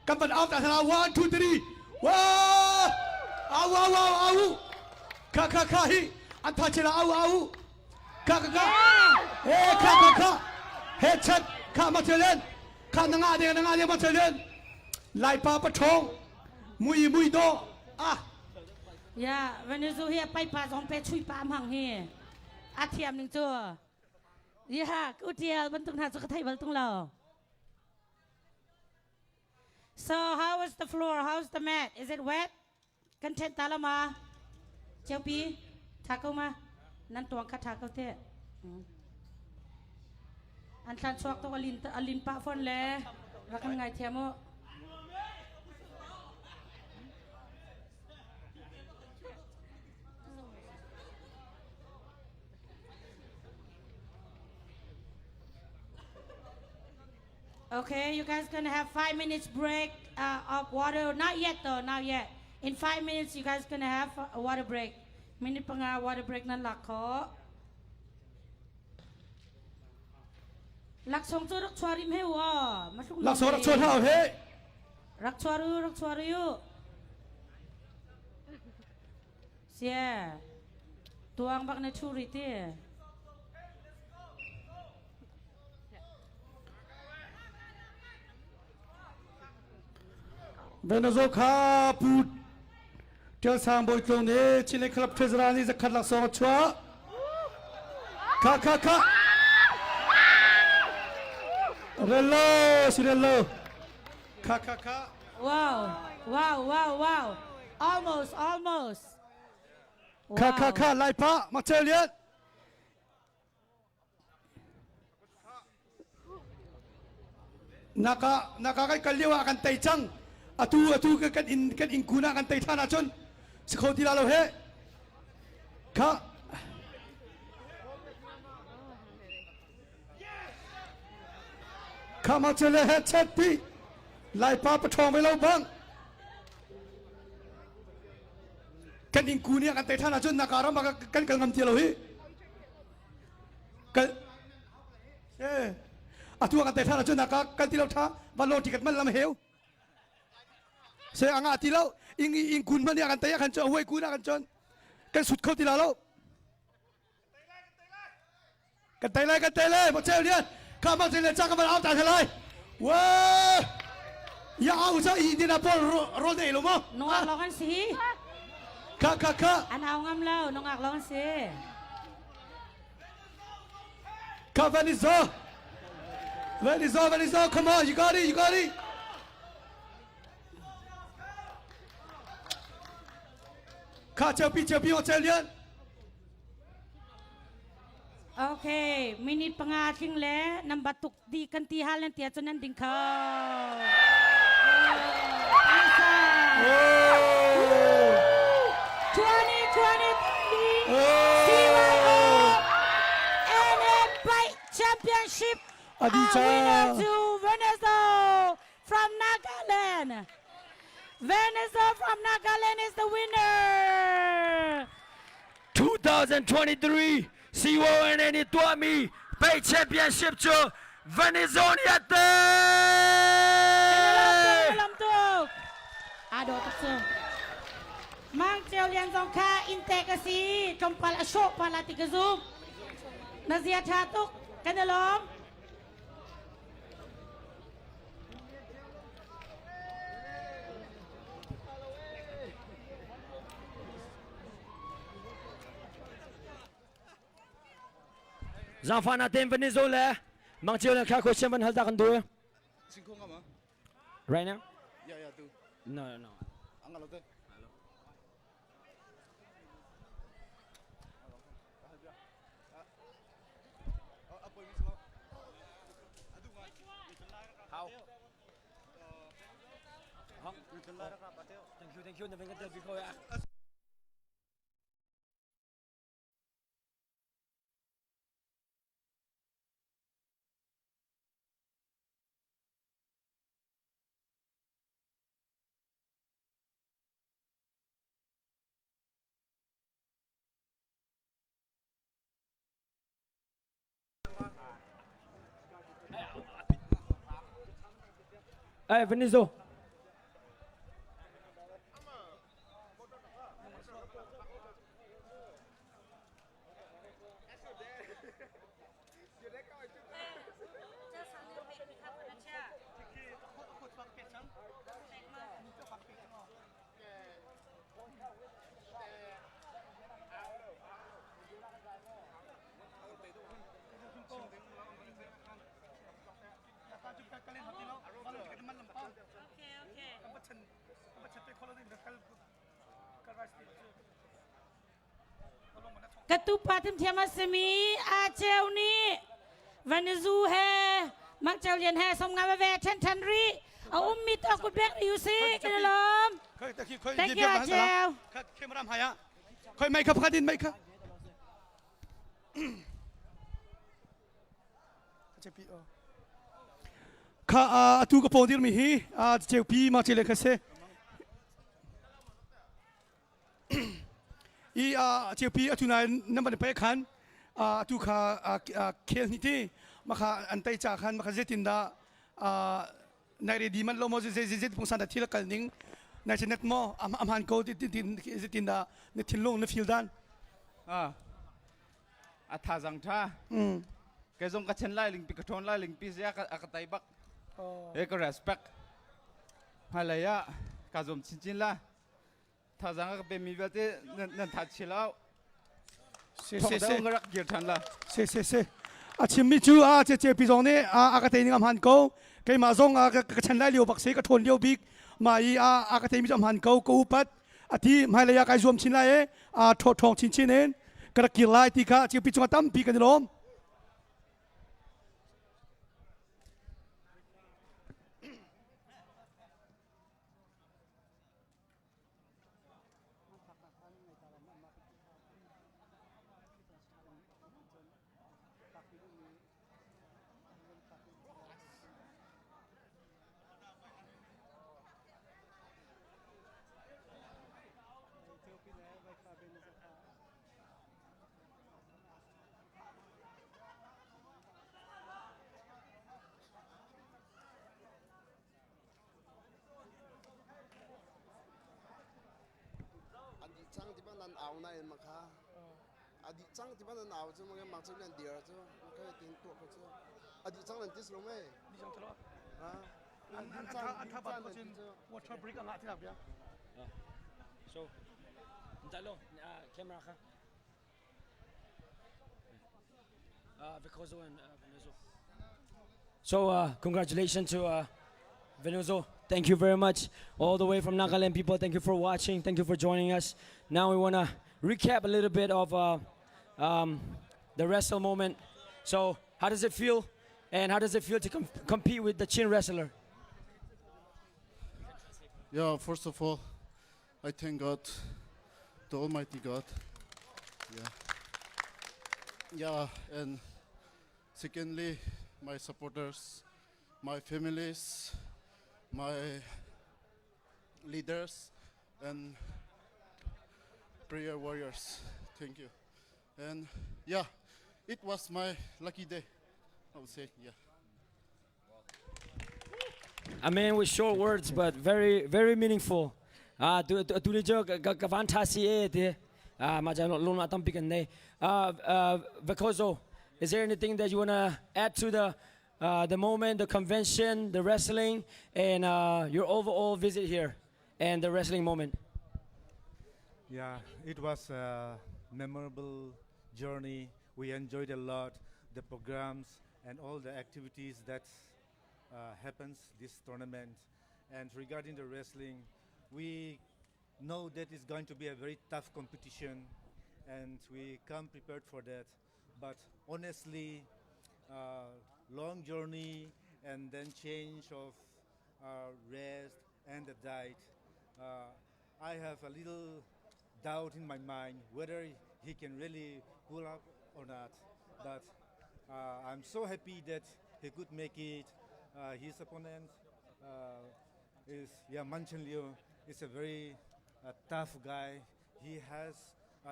Kapan out asala 1 2 3 wah au ka hi antachela au ka eh ka headset ka material ka nanga de material lai pa pa thong mui do ah yeah when you here ไปป่าสองไปช่วยปามหังเฮอาเทียมหนึ่งตัวyeah กูเทียบรรทุกหาสุขไทยบรรทุกเรา so how is the floor how's the mat is it wet กันเทนตาละมาเจ้าปีทาเข้ามานั่นตัวคัดทาเข้าเทะอันทันชวกตัวอลินปะฟอนแลรักกันไงเทียมโ Okay, you guys gonna have 5 minutes break of water. Not yet though, not yet. In 5 minutes, you guys gonna have a water break. Minute pa nga water break ng lako. Laksong to rakchwarim he wa. Laksong rakchwar hao he. Rakchwaru yu. Siya. Tuang bak na churi ti. Venezuela ka put tel sang boy tlong ne chile club treasurer ni zakat lak song chwa ka rello ka Wow. Almost. Ka lai pa material Naga kai kaliwa kan tai chang atu kan in kuna kan tai thana chon sikhoti la lo he ka ma chele he chat pi lai pa thong mai lo bang kan in kunia kan tai thana chon nakara ma kan ngam ti lo hi kan atu kan tai thana chon naka kan ti lo tha ba lo tikat man lam heu se anga ti lo in kun man ya kan tai kan chon hoi kun kan chon kan sut khoti la lo kan tai lai mo cheu lian ka ma chele cha ka ma au ta thalai wa ya au cha i dina pol ro dei lo mo Nongak longan si ka an au ngam lau nongak longan si ka Venizo, come on, you got it. Ka cheo pi o cheo lian. Okay, minit pangaking le nang batuk di kantihal ng tiya chunan ding ka. Isa. 2023 CYO NM Bike Championship. Winner to Venezuela from Nagaland. Venezuela from Nagaland is the winner. 2023 CONN Tuami Bay Championship to Venezuela. Aduh tukso. Mang Cheo Lian Song Ka Integasi Kompal Ashok Pala Tiga Zoom. Nazia Chatuk Kanalom. Zanfan natin Venezuela. Mang Cheo Lian Ka question man halda kan dua. Right now? Yeah, do. No. Angalo te. How? Thank you. Never get before. Venezuela. Ketupat tiama semi acel ni Venezu he mak cel yen he som ngave ve chen chen ri au mit aku bek you see kelom thank you acel เคมรามหายะค่อยไม่ครับพักดินไม่ครับข้าตูกระโปรงที่มีฮีเจ้าพี่มาเจริญกันเสอีเจ้าพี่ทุนายนั่นมันไปขันตูข้าเคลนิตี้มาข้าอันไตจากขันมาข้าเจตินดาในเรดีมันลงมาเจพงศาที่ละกันนิ่งในเชนเน็ตมออัมฮันโกที่ตินดาในทินลงในฟิลดันท่าจังท่าแกจงกระเชนไล่ลิงปีกระทนไล่ลิงปีเสียกระไตบักก็ respect อะไรอะกระจมชินๆละท่าจังก็เป็นมีแบบที่นั่นทัดเชล้าทองได้องรักเกียรติทันละเซชิมมิจูเจพี่จงเนี่ยกระเตนิงอัมฮันโกแกมาจงกระเชนไล่เลี้ยวบักเสกระทนเลี้ยวบิ๊กมากระเตมิจอัมฮันโกกูปัดที่ไม่เลยกระจมชินไล่ทองชินเองกระกิลไล่ที่ข้าเจพี่จงตั้มปีกันล้อมจังที่บ้านนั้นเอาในมาค่ะอดีตจังที่บ้านนั้นเอาจะมันมักจะเล่นเดียร์จะมันก็ตีนตัวเขาจะอดีตจังนั้นที่สุดไหมดีจังตลอดอันท่าบัตรก็ชินวอเตอร์บริกอะไรที่ไหนอ่ะ so จัลโลcamera ค่ะbecause and Venezuela so congratulations to Venezuela. Thank you very much. All the way from Nagaland people, thank you for watching. Thank you for joining us. Now we want to recap a little bit of the wrestle moment. So how does it feel? And how does it feel to compete with the Chin wrestler? Yeah, first of all, I thank God, the Almighty God. Yeah, and secondly, my supporters, my families, my leaders and prayer warriors. Thank you. And yeah, it was my lucky day, I would say, yeah. A man with short words, but very, very meaningful. Tu jo fantasi Vekozo, is there anything that you wanna add to the moment, the convention, the wrestling, and your overall visit here, and the wrestling moment? Yeah, it was a memorable journey. We enjoyed a lot the programs and all the activities that happens this tournament. And regarding the wrestling, we know that it's going to be a very tough competition, and we come prepared for that. But honestly, long journey and then change of rest and the diet. I have a little doubt in my mind whether he can really pull up or not. But I'm so happy that he could make it. His opponent is Manchin Liu. Is a very tough guy. He has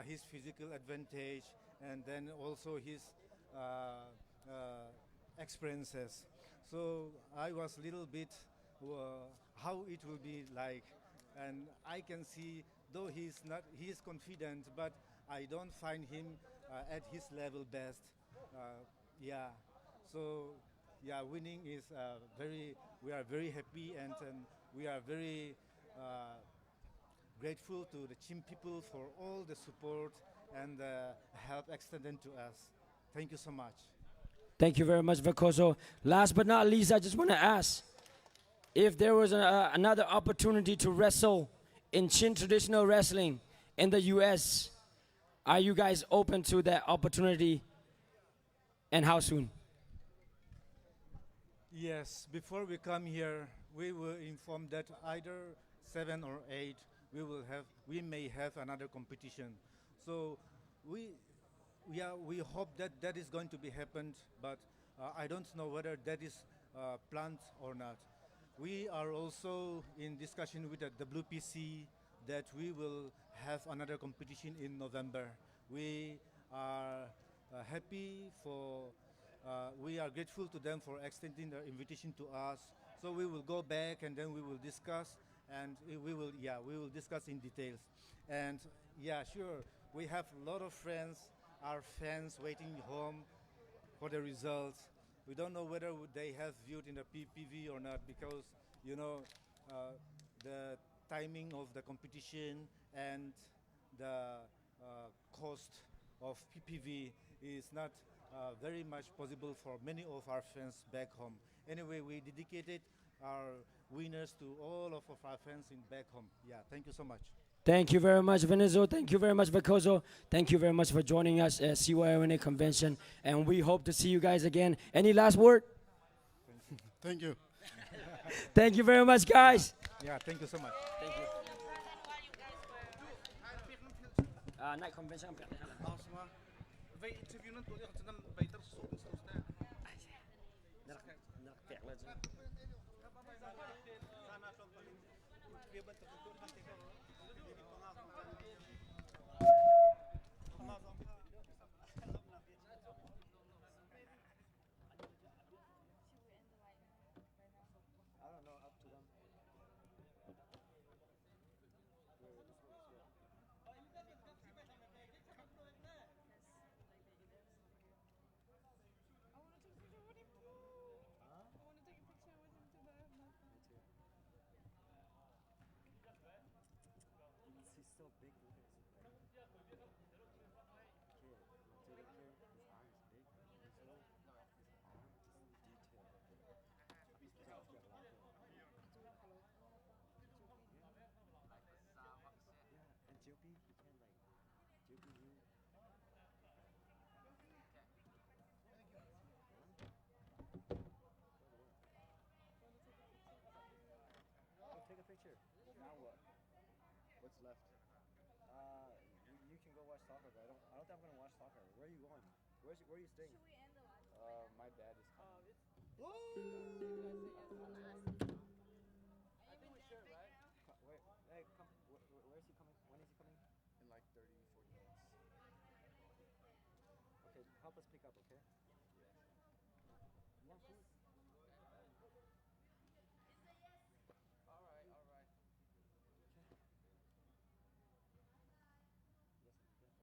his physical advantage and then also his experiences. So I was a little bit how it will be like, and I can see though he is confident, but I don't find him at his level best. So winning is we are very happy, and we are very grateful to the Chim people for all the support and help extended to us. Thank you so much. Thank you very much, Vakoso. Last but not least, I just want to ask if there was another opportunity to wrestle in Chin traditional wrestling in the U.S., are you guys open to that opportunity, and how soon? Yes, before we come here, we were informed that either 7 or 8 we may have another competition. So we hope that that is going to be happened, but I don't know whether that is planned or not. We are also in discussion with the WPC that we will have another competition in November. We are happy for, we are grateful to them for extending their invitation to us. So we will go back and then we will discuss, and we will discuss in details. And yeah, sure, we have a lot of friends, our fans waiting home for the results. We don't know whether they have viewed in the PPV or not, because you know the timing of the competition and the cost of PPV is not very much possible for many of our fans back home. Anyway, we dedicated our winners to all of our fans in back home. Yeah, thank you so much. Thank you very much, Venezo. Thank you very much, Vakoso. Thank you very much for joining us at CYONA convention, and we hope to see you guys again. Any last word? Thank you. Thank you very much, guys. Yeah, thank you so much. Thank you. Night convention. Take a picture. Now what? What's left? You can go watch soccer, but I don't think I'm gonna watch soccer. Where are you going? Where are you staying? Should we end the live? My dad is coming. I think we should, right? Wait, hey, come. Where is he coming? When is he coming? In like 30, 40 minutes. Okay, help us pick up, okay? Yeah. You want food?